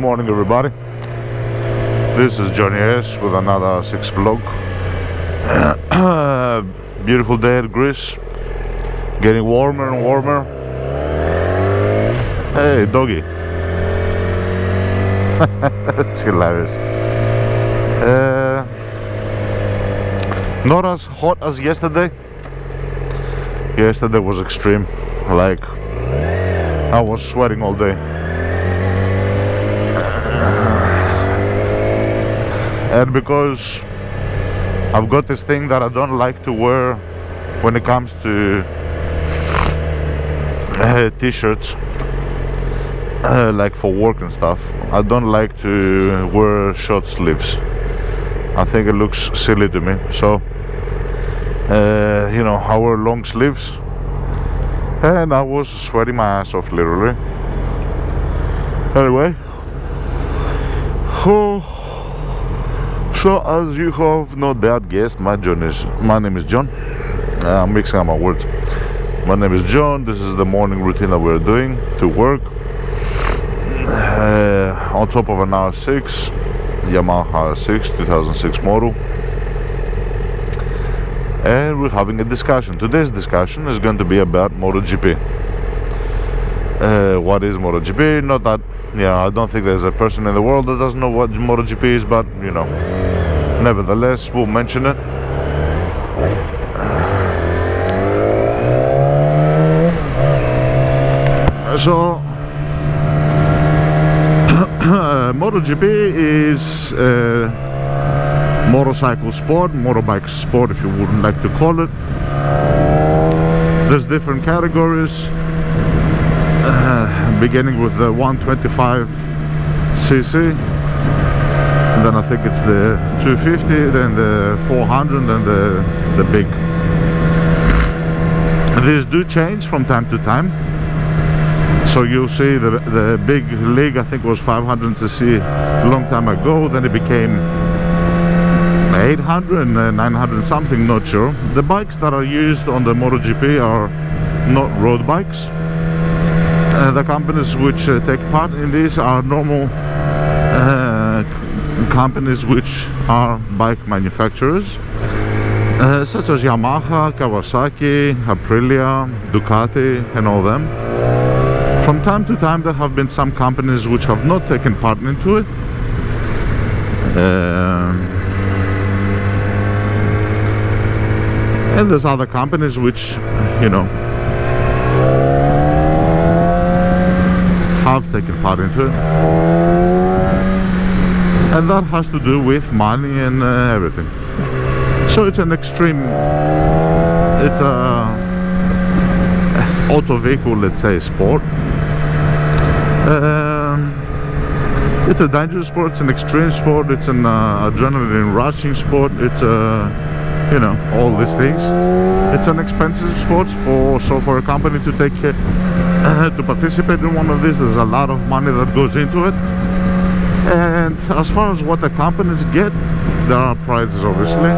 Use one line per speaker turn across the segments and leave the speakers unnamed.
morning, everybody. This is Johnny S with another 6 vlog. Beautiful day at Greece, getting warmer and warmer. Hey, doggy. It's hilarious. Not as hot as yesterday. Yesterday was extreme. Like, I was sweating all day. And because I've got this thing that I don't like to wear when it comes to t-shirts, like for work and stuff, I don't like to wear short sleeves. I think it looks silly to me. So you know, I wear long sleeves, and I was sweating my ass off, literally. Anyway, so as you have no doubt guessed, my name is John. I'm mixing up my words. My name is John. This is the morning routine that we're doing to work. On top of an R6, Yamaha R6 2006 model. And we're having a discussion. Today's discussion is going to be about MotoGP. What is MotoGP? Not that, I don't think there's a person in the world that doesn't know what MotoGP is, but you know, nevertheless, we'll mention it. So, MotoGP is motorcycle sport, motorbike sport, if you would like to call it. There's different categories, beginning with the 125cc, and then I think it's the 250, then the 400, and the big. These do change from time to time. So you'll see the big league, I think, was 500cc a long time ago. Then it became 800 and 900 something, not sure. The bikes that are used on the MotoGP are not road bikes. The companies which take part in these are normal companies which are bike manufacturers, such as Yamaha, Kawasaki, Aprilia, Ducati, and all them. From time to time there have been some companies which have not taken part into it. And there's other companies which, you know, have taken part into it. And that has to do with money and everything. So it's an extreme, it's a auto vehicle, let's say, sport. It's a dangerous sport, it's an extreme sport, it's an adrenaline rushing sport, it's you know, all these things. It's an expensive sport for a company to take to participate in one of these. There's a lot of money that goes into it. And as far as what the companies get, there are prizes, obviously,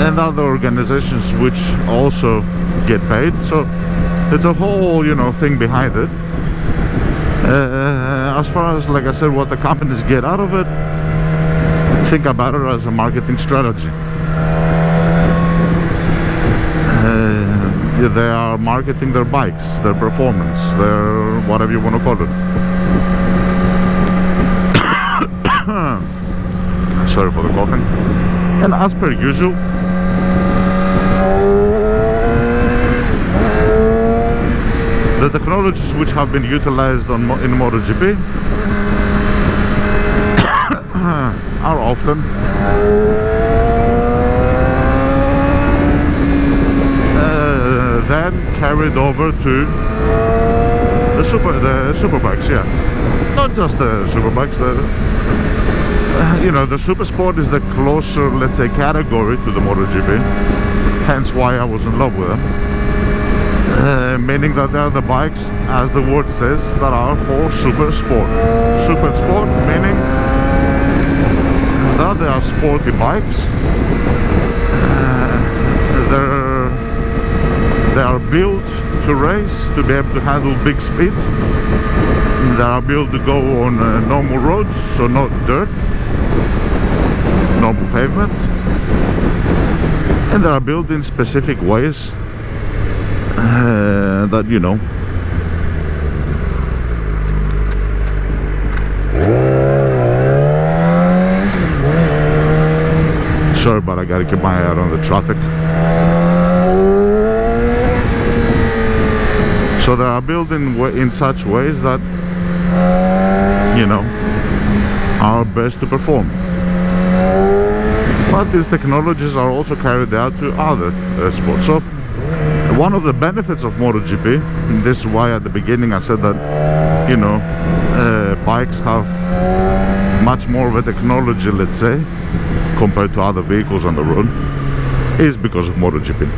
and other organizations which also get paid. So it's a whole, you know, thing behind it. As far as, like I said, what the companies get out of it, think about it as a marketing strategy. They are marketing their bikes, their performance, their whatever you want to call it. Sorry for the coughing. And as per usual, the technologies which have been utilized in MotoGP are often then carried over to the superbikes. Yeah, not just the superbikes. You know, the super sport is the closer, let's say, category to the MotoGP. Hence why I was in love with them. Meaning that they are the bikes, as the word says, that are for super sport. Super sport meaning that they are sporty bikes. They are built to race, to be able to handle big speeds. They are built to go on normal roads, so not dirt, normal pavement, and they are built in specific ways that, you know, sorry, but I gotta keep my eye out on the traffic. So they are built in such ways that, you know, are best to perform. But these technologies are also carried out to other sports. So one of the benefits of MotoGP, and this is why at the beginning I said that, you know, bikes have much more of a technology, let's say, compared to other vehicles on the road, is because of MotoGP.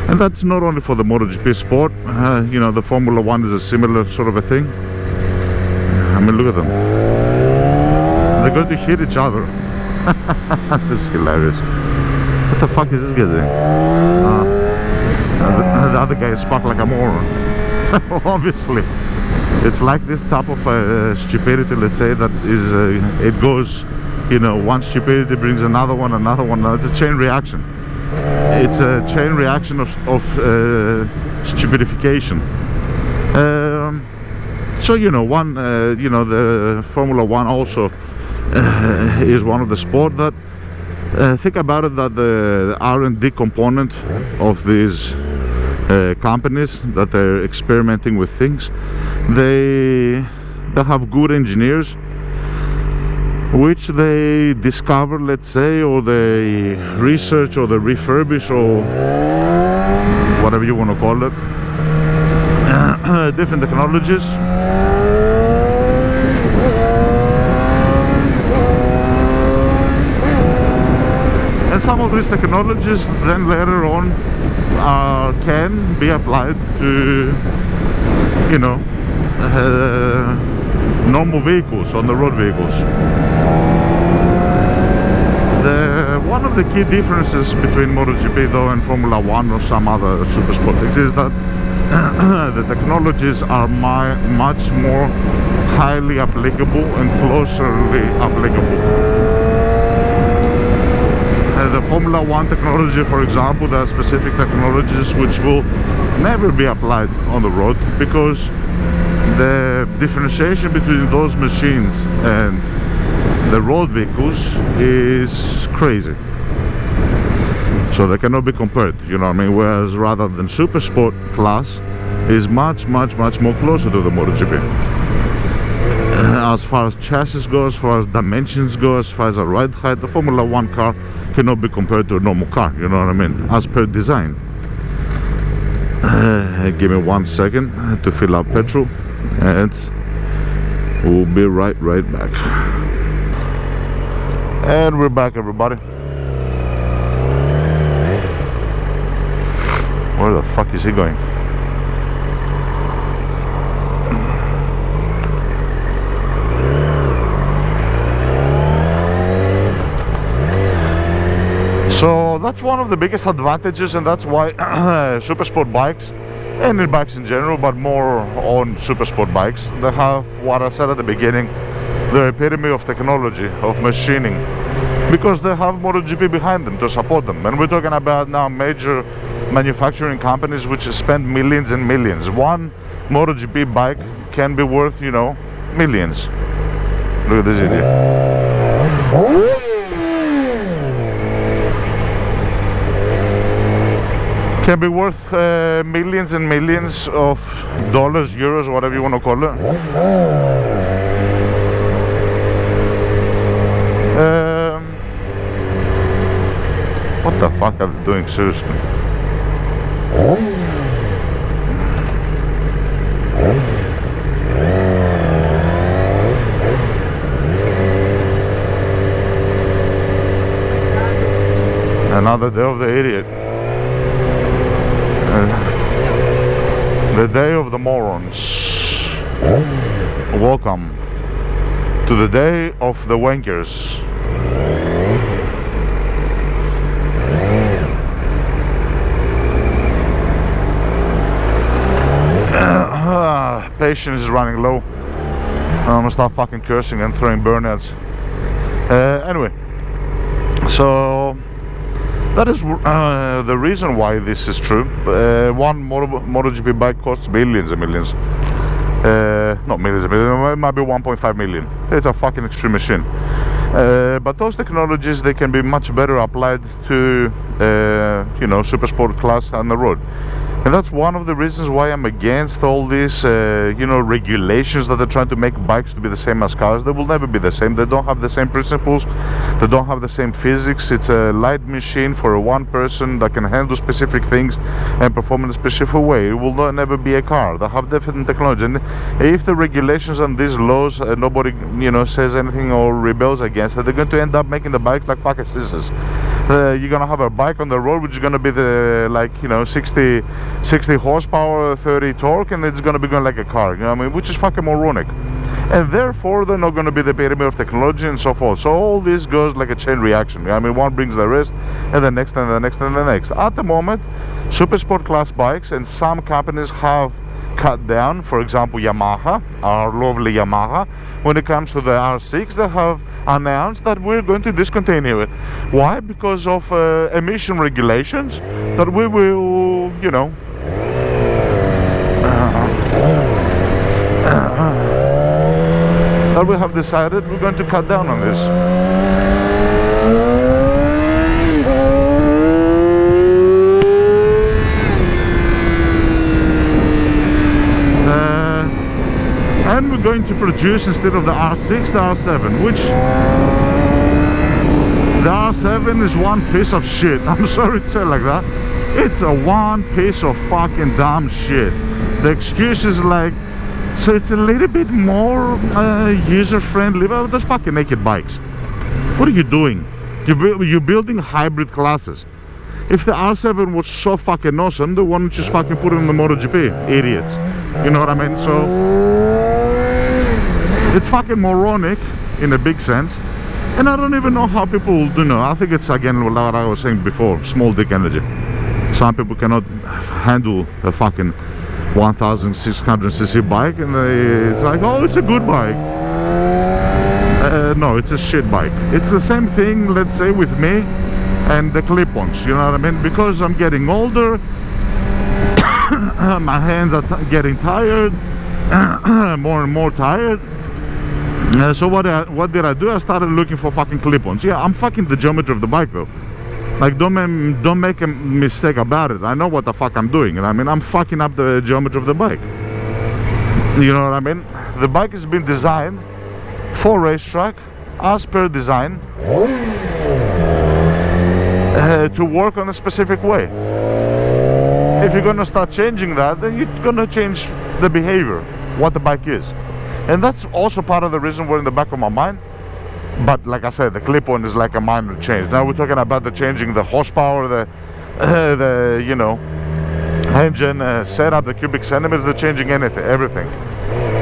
And that's not only for the MotoGP sport. You know, the Formula 1 is a similar sort of a thing. I mean, look at them. They're going to hit each other. This is hilarious. What the fuck is this guy doing? The other guy is parked like a moron. Obviously, it's like this type of stupidity, let's say, that is, it goes, you know, one stupidity brings another one. It's a chain reaction. It's a chain reaction of stupidification. So, you know, you know, the Formula 1 also is one of the sport that, think about it, that the R&D component of these companies that are experimenting with things, they have good engineers which they discover, let's say, or they research, or they refurbish, or whatever you want to call it, different technologies. And some of these technologies then later on can be applied to, you know, normal vehicles, on the road vehicles. One of the key differences between MotoGP though and Formula 1 or some other super sport things is that the technologies are much more highly applicable and closely applicable. The Formula 1 technology, for example, there are specific technologies which will never be applied on the road because the differentiation between those machines and the road vehicles is crazy. So they cannot be compared, you know what I mean? Whereas rather than super sport class is much more closer to the MotoGP. As far as chassis goes, as far as dimensions go, as far as the ride height, the Formula 1 car cannot be compared to a normal car, you know what I mean? As per design. Give me 1 second to fill up petrol and we'll be right back. And we're back, everybody. Where the fuck is he going? So that's one of the biggest advantages, and that's why super sport bikes, and in bikes in general, but more on super sport bikes, they have what I said at the beginning, the epitome of technology, of machining, because they have MotoGP behind them to support them. And we're talking about now major manufacturing companies which spend millions and millions. One MotoGP bike can be worth, you know, millions. Look at this idiot. Can be worth millions and millions of dollars, euros, whatever you want to call it. What the fuck are they doing, seriously? Another day of the idiot. The day of the morons. Welcome to the day of the wankers. patience is running low. I'm gonna start fucking cursing and throwing burnouts. Anyway, so that is the reason why this is true. One MotoGP bike costs millions and millions. Not millions and millions, it might be 1.5 million. It's a fucking extreme machine. But those technologies, they can be much better applied to you know, super sport class on the road. And that's one of the reasons why I'm against all these you know, regulations that they're trying to make bikes to be the same as cars. They will never be the same. They don't have the same principles, they don't have the same physics. It's a light machine for one person that can handle specific things and perform in a specific way. It will never be a car. They have different technology, and if the regulations and these laws nobody, you know, says anything or rebels against it, they're going to end up making the bikes like fucking scissors. You're gonna have a bike on the road which is gonna be the, like, you know, 60 horsepower, 30 torque, and it's gonna be going like a car, you know what I mean, which is fucking moronic. And therefore they're not gonna be the epitome of technology and so forth. So all this goes like a chain reaction, you know what I mean, one brings the rest, and the next, and the next, and the next. At the moment, super sport class bikes, and some companies have cut down. For example, Yamaha, our lovely Yamaha, when it comes to the R6, they have announced that we're going to discontinue it. Why? Because of emission regulations that we will, you know, that we have decided we're going to cut down on this. And we're going to produce, instead of the R6, the R7, which the R7 is one piece of shit. I'm sorry to say it like that. It's a one piece of fucking dumb shit. The excuse is like, so it's a little bit more user-friendly. Well, those fucking naked bikes. What are you doing? You're building hybrid classes. If the R7 was so fucking awesome, they wouldn't just fucking put it in the MotoGP. Idiots. You know what I mean? So it's fucking moronic in a big sense. And I don't even know how people do know. I think it's, again, what I was saying before, small dick energy. Some people cannot handle a fucking 1600cc bike, and it's like, oh, it's a good bike. No, it's a shit bike. It's the same thing, let's say, with me and the clip-ons, you know what I mean? Because I'm getting older, my hands are getting tired, more and more tired. So what did I do? I started looking for fucking clip-ons. Yeah, I'm fucking the geometry of the bike though. Like, don't make a mistake about it. I know what the fuck I'm doing, and I mean, I'm fucking up the geometry of the bike. You know what I mean? The bike has been designed for racetrack, as per design, to work on a specific way. If you're gonna start changing that, then you're gonna change the behavior, what the bike is. And that's also part of the reason we're in the back of my mind. But like I said, the clip-on is like a minor change. Now we're talking about the changing the horsepower, the you know, engine setup, the cubic centimeters, the changing everything.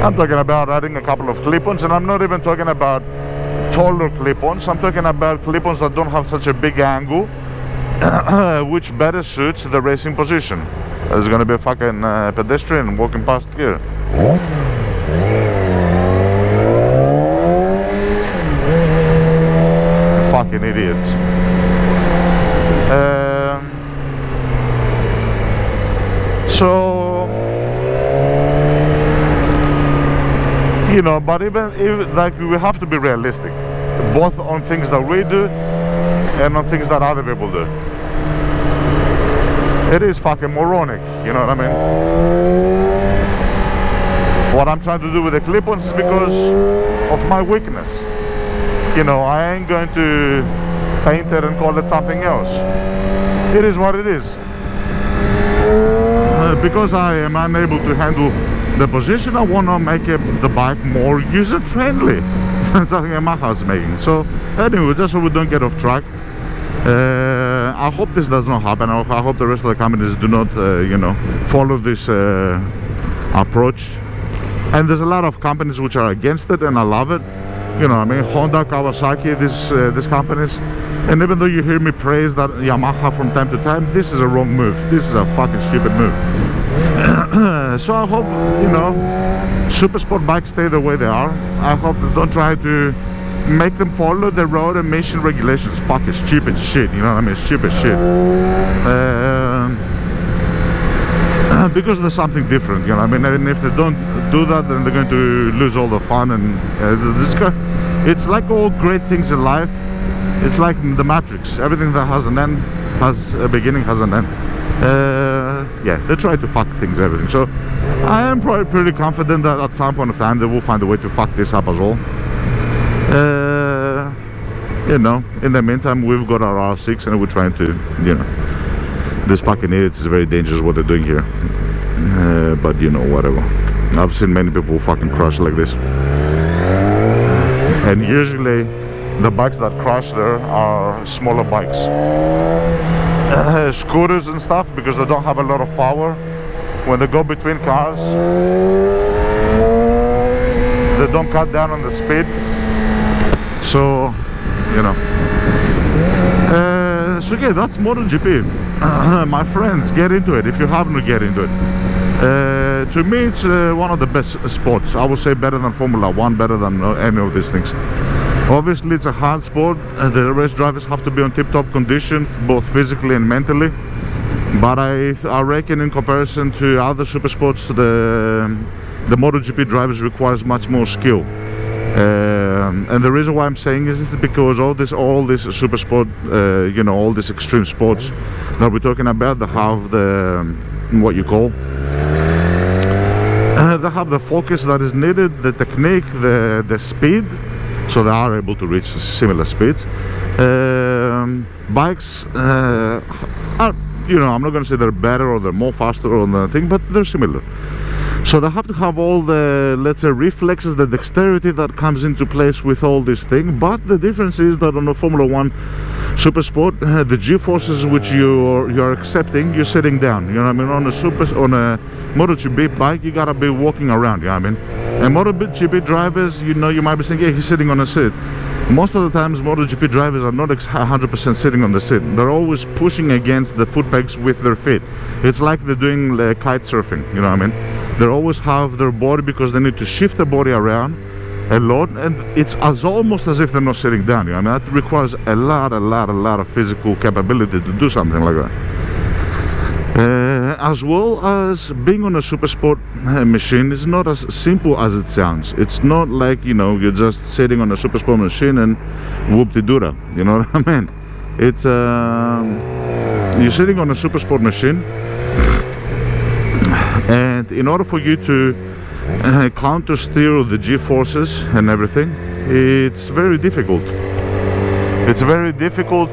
I'm talking about adding a couple of clip-ons, and I'm not even talking about taller clip-ons. I'm talking about clip-ons that don't have such a big angle, which better suits the racing position. There's gonna be a fucking pedestrian walking past here. Fucking idiots. So, you know, but even like, we have to be realistic, both on things that we do and on things that other people do. It is fucking moronic, you know what I mean? What I'm trying to do with the clip-ons is because of my weakness. You know, I ain't going to paint it and call it something else. It is what it is. Because I am unable to handle the position, I want to make the bike more user-friendly. That's something Yamaha is making. So anyway, just so we don't get off track, I hope this does not happen. I hope the rest of the companies do not, you know, follow this approach. And there's a lot of companies which are against it, and I love it. You know, I mean, Honda, Kawasaki, these companies. And even though you hear me praise that Yamaha from time to time, this is a wrong move. This is a fucking stupid move. So I hope, you know, super sport bikes stay the way they are. I hope they don't try to make them follow the road emission regulations. Fuck, it's stupid shit, you know what I mean? It's stupid shit. Because there's something different, you know what I mean? And if they don't do that, then they're going to lose all the fun. And it's like all great things in life. It's like the Matrix. Everything that has an end has a beginning, has an end. Yeah, they try to fuck things, everything. So I am probably pretty confident that at some point of time they will find a way to fuck this up as well. You know, in the meantime, we've got our R6 and we're trying to, you know, this fucking idiots is very dangerous what they're doing here. But you know, whatever. I've seen many people fucking crash like this. And usually the bikes that crash there are smaller bikes. Scooters and stuff, because they don't have a lot of power. When they go between cars, they don't cut down on the speed. So, you know. So yeah, that's MotoGP. My friends, get into it if you haven't to get into it. To me, it's one of the best sports. I would say better than Formula 1, better than any of these things. Obviously, it's a hard sport. The race drivers have to be on tip-top condition, both physically and mentally. But I reckon, in comparison to other super sports, the MotoGP drivers requires much more skill. And the reason why I'm saying this is because all this super sport, you know, all these extreme sports that we're talking about, they have the what you call. They have the focus that is needed, the technique, the speed. So they are able to reach similar speeds. Bikes are, you know, I'm not going to say they're better or they're more faster or anything, but they're similar. So they have to have all the, let's say, reflexes, the dexterity that comes into place with all these things. But the difference is that on a Formula 1 super sport, the G-forces which you're accepting, you're sitting down. You know what I mean? On a MotoGP bike, you gotta be walking around. You know what I mean? And MotoGP drivers, you know, you might be saying, yeah, he's sitting on a seat. Most of the times, MotoGP drivers are not 100% sitting on the seat. They're always pushing against the foot pegs with their feet. It's like they're doing kite surfing. You know what I mean? They always have their body, because they need to shift their body around a lot, and it's almost as if they're not sitting down. You know what I mean? That requires a lot of physical capability to do something like that. As well as being on a super sport machine is not as simple as it sounds. It's not like, you know, you're just sitting on a super sport machine and whoop-de-doo-da. You know what I mean? It's you're sitting on a super sport machine, and in order for you to counter steer the G-forces and everything, it's very difficult. It's very difficult.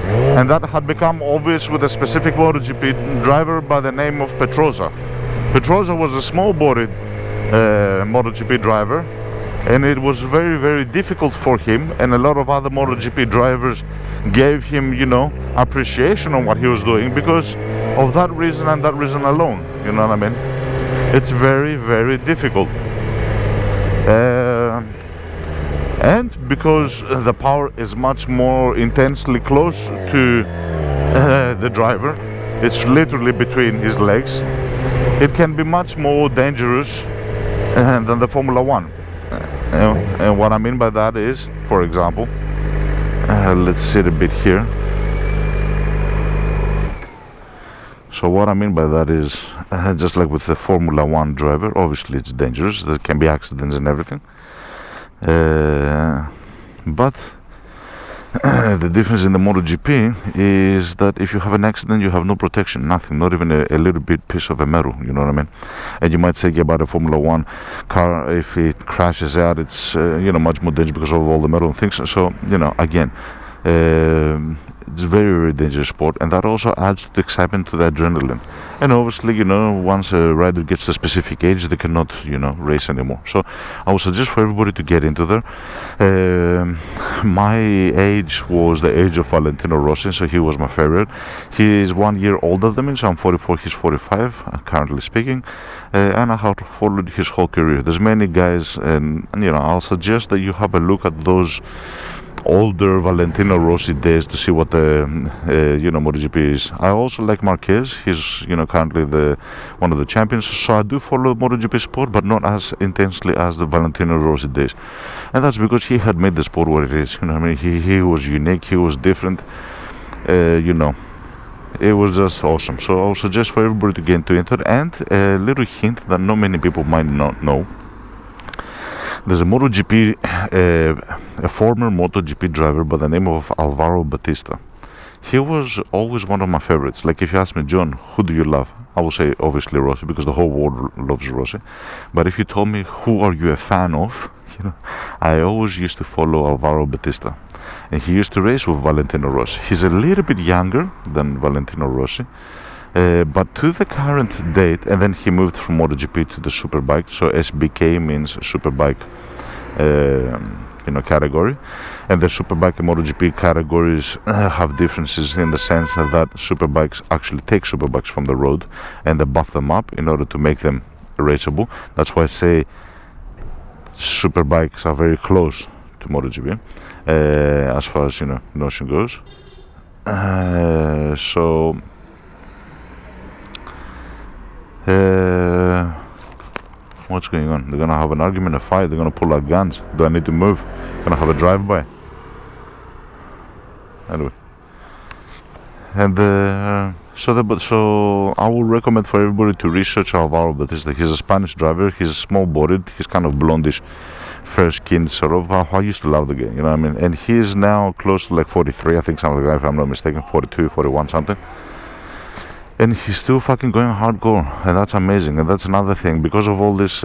And that had become obvious with a specific MotoGP driver by the name of Pedrosa. Pedrosa was a small-bodied MotoGP driver, and it was very difficult for him, and a lot of other MotoGP drivers gave him, you know, appreciation on what he was doing because of that reason and that reason alone. You know what I mean? It's very difficult. And because the power is much more intensely close to the driver, it's literally between his legs, it can be much more dangerous than the Formula 1. And what I mean by that is, for example, let's sit a bit here. So what I mean by that is, just like with the Formula 1 driver, obviously it's dangerous, there can be accidents and everything. But the difference in the MotoGP is that if you have an accident, you have no protection, nothing, not even a little bit piece of a metal, you know what I mean? And you might say about a Formula 1 car, if it crashes out, it's you know, much more dangerous because of all the metal and things. So, you know, again, it's very dangerous sport, and that also adds to the excitement, to the adrenaline. And obviously, you know, once a rider gets to a specific age, they cannot, you know, race anymore. So I would suggest for everybody to get into there. My age was the age of Valentino Rossi, so he was my favorite. He is 1 year older than me, so I'm 44, he's 45, currently speaking. And I have followed his whole career. There's many guys, and you know, I'll suggest that you have a look at those older Valentino Rossi days to see what the MotoGP is. I also like Marquez. He's currently the one of the champions, so I do follow MotoGP sport, but not as intensely as the Valentino Rossi days. And that's because he had made the sport what it is. He was unique. He was different. It was just awesome. So I would suggest for everybody to get into it. And a little hint that not many people might not know. There's a MotoGP, a former MotoGP driver by the name of Alvaro Bautista. He was always one of my favorites. Like if you ask me, John, who do you love? I would say obviously Rossi, because the whole world loves Rossi. But if you told me who are you a fan of, I always used to follow Alvaro Bautista. And he used to race with Valentino Rossi. He's a little bit younger than Valentino Rossi. But to the current date, and then he moved from MotoGP to the Superbike, so SBK means Superbike category, and the Superbike and MotoGP categories have differences in the sense that Superbikes actually take Superbikes from the road and they buff them up in order to make them raceable. That's why I say Superbikes are very close to MotoGP as far as notion goes. What's going on? They're gonna have an argument, a fight. They're gonna pull out guns. Do I need to move? Gonna have a drive-by. Anyway, and so I would recommend for everybody to research Alvaro Bautista. He's a Spanish driver. He's small-bodied. He's kind of blondish, fair-skinned sort of. I used to love the guy. And he is now close to like 43, I think, something like that, if I'm not mistaken, 42, 41, something. And he's still fucking going hardcore, and that's amazing. And that's another thing, because of all this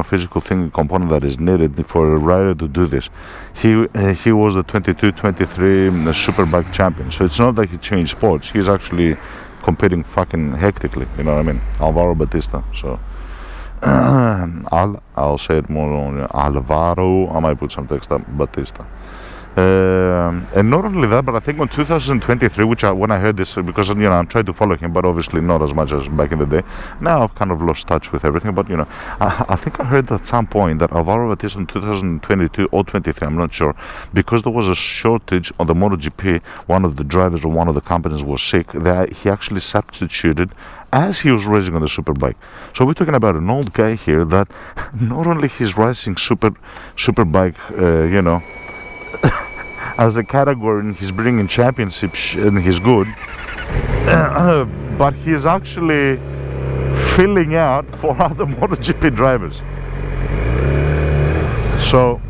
physical thing component that is needed for a rider to do this. He was the 22-23 Superbike champion, so it's not like he changed sports. He's actually competing fucking hectically, Alvaro Bautista. So I'll say it more on Alvaro. I might put some text up, Bautista. And not only that, but I think on 2023, when I heard this, because I'm trying to follow him, but obviously not as much as back in the day. Now I've kind of lost touch with everything, but I think I heard at some point that Alvaro Bautista in 2022 or 23, I'm not sure, because there was a shortage on the MotoGP, one of the drivers or one of the companies was sick, that he actually substituted as he was racing on the Superbike. So we're talking about an old guy here that not only he's racing Superbike, as a category, and he's bringing championships and he's good, but he's actually filling out for other MotoGP drivers. So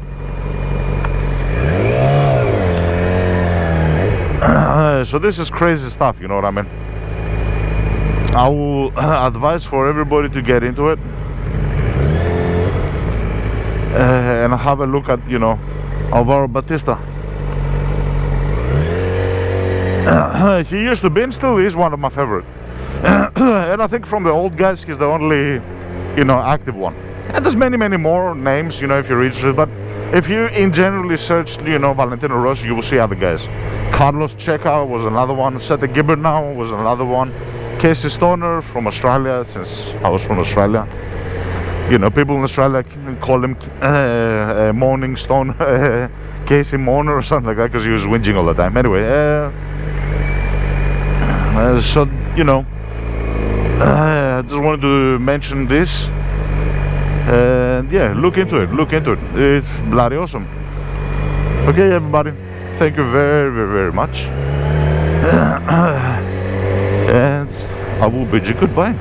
so this is crazy stuff, you know what I mean? I will advise for everybody to get into it and have a look at Alvaro Bautista. He used to be and still is one of my favorite. And I think from the old guys he's the only active one. And there's many more names, if you're interested, but if you in generally search Valentino Rossi, you will see other guys. Carlos Checa was another one. Seth Gibernau was another one. Casey Stoner from Australia, since I was from Australia. People in Australia call him Morning Stone, Casey Mourner or something like that, because he was whinging all the time. Anyway, so I just wanted to mention this, and yeah, look into it. It's bloody awesome. Okay, everybody, thank you very much, and I will bid you goodbye.